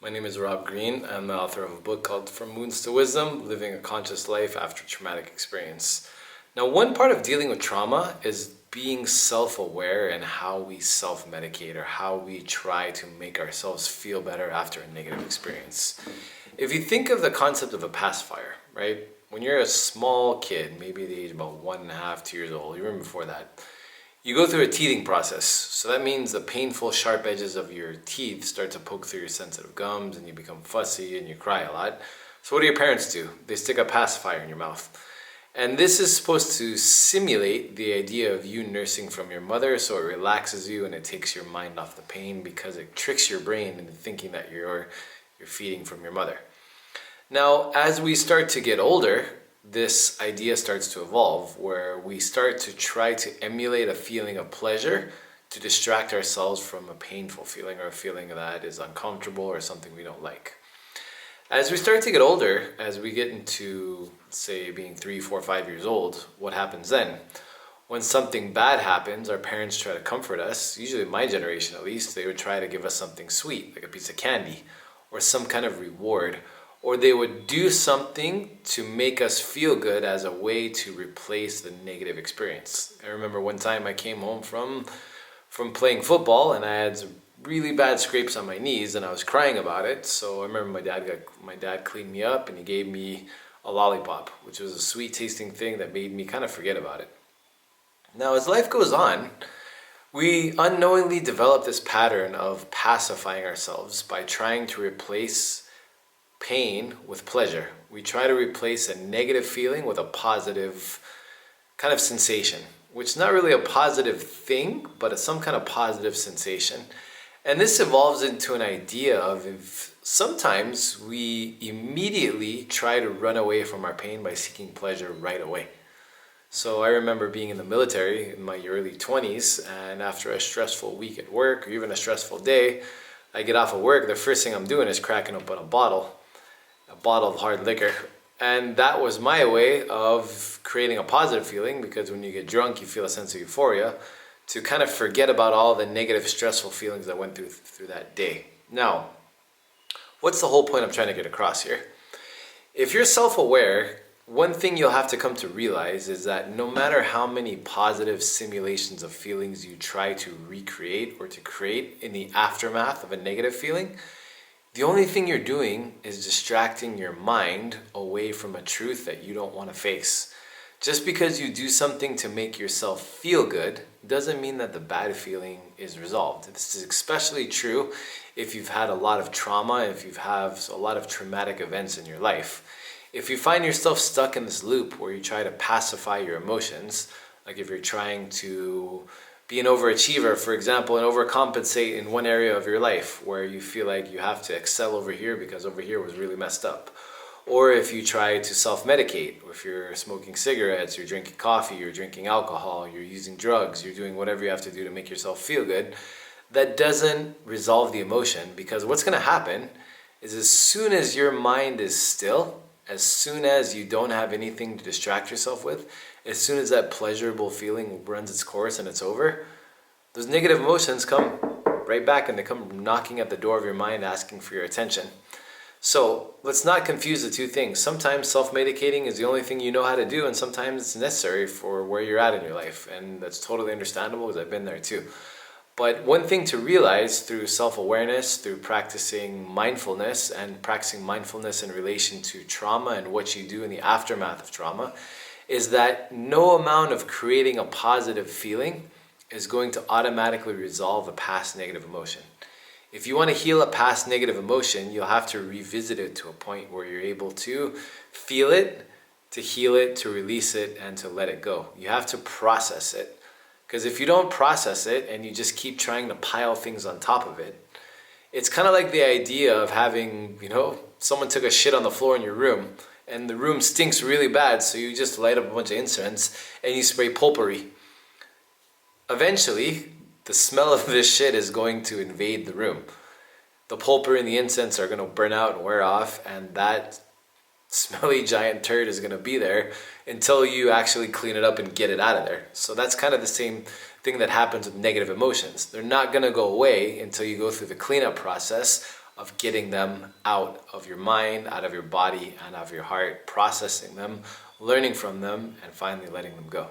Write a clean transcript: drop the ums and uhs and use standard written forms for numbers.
My name is Rob Green. I'm the author of a book called From Wounds to Wisdom, Living a Conscious Life After Traumatic Experience. Now, one part of dealing with trauma is being self-aware and how we self-medicate or how we try to make ourselves feel better after a negative experience. If you think of the concept of a pacifier, right? When you're a small kid, maybe the age of about 1.5, 2 years old, even before that, you go through a teething process. So that means the painful sharp edges of your teeth start to poke through your sensitive gums and you become fussy and you cry a lot. So what do your parents do? They stick a pacifier in your mouth. And this is supposed to simulate the idea of you nursing from your mother, so it relaxes you and it takes your mind off the pain because it tricks your brain into thinking that you're feeding from your mother. Now, as we start to get older, this idea starts to evolve where we start to try to emulate a feeling of pleasure to distract ourselves from a painful feeling or a feeling that is uncomfortable or something we don't like. As we start to get older, as we get into, say, being 3, 4, 5 years old, what happens then? When something bad happens, our parents try to comfort us. Usually my generation at least, they would try to give us something sweet, like a piece of candy or some kind of reward. Or they would do something to make us feel good as a way to replace the negative experience. I remember one time I came home from playing football and I had some really bad scrapes on my knees and I was crying about it. So I remember my dad cleaned me up and he gave me a lollipop, which was a sweet tasting thing that made me kind of forget about it. Now, as life goes on, we unknowingly develop this pattern of pacifying ourselves by trying to replace pain with pleasure. We try to replace a negative feeling with a positive kind of sensation, which is not really a positive thing, but it's some kind of positive sensation. And this evolves into an idea of if sometimes we immediately try to run away from our pain by seeking pleasure right away. So I remember being in the military in my early 20s, and after a stressful week at work or even a stressful day, I get off of work, the first thing I'm doing is cracking open a bottle of hard liquor. And that was my way of creating a positive feeling, because when you get drunk, you feel a sense of euphoria to kind of forget about all the negative, stressful feelings that went through that day. Now, what's the whole point I'm trying to get across here? If you're self-aware, one thing you'll have to come to realize is that no matter how many positive simulations of feelings you try to recreate or to create in the aftermath of a negative feeling, the only thing you're doing is distracting your mind away from a truth that you don't want to face. Just because you do something to make yourself feel good doesn't mean that the bad feeling is resolved. This is especially true if you've had a lot of trauma, if you've had a lot of traumatic events in your life. If you find yourself stuck in this loop where you try to pacify your emotions, like if you're trying to be an overachiever, for example, and overcompensate in one area of your life where you feel like you have to excel over here because over here was really messed up. Or if you try to self-medicate, or if you're smoking cigarettes, you're drinking coffee, you're drinking alcohol, you're using drugs, you're doing whatever you have to do to make yourself feel good, that doesn't resolve the emotion, because what's going to happen is as soon as your mind is still, as soon as you don't have anything to distract yourself with, as soon as that pleasurable feeling runs its course and it's over, those negative emotions come right back and they come knocking at the door of your mind asking for your attention. So let's not confuse the two things. Sometimes self-medicating is the only thing you know how to do, and sometimes it's necessary for where you're at in your life. And that's totally understandable because I've been there too. But one thing to realize through self-awareness, through practicing mindfulness and practicing mindfulness in relation to trauma and what you do in the aftermath of trauma, is that no amount of creating a positive feeling is going to automatically resolve a past negative emotion. If you want to heal a past negative emotion, you'll have to revisit it to a point where you're able to feel it, to heal it, to release it, and to let it go. You have to process it. Because if you don't process it and you just keep trying to pile things on top of it, it's kind of like the idea of having, someone took a shit on the floor in your room and the room stinks really bad, so you just light up a bunch of incense and you spray potpourri. Eventually, the smell of this shit is going to invade the room. The potpourri and the incense are going to burn out and wear off, and that smelly giant turd is going to be there until you actually clean it up and get it out of there. So that's kind of the same thing that happens with negative emotions. They're not going to go away until you go through the cleanup process of getting them out of your mind, out of your body, and out of your heart, processing them, learning from them, and finally letting them go.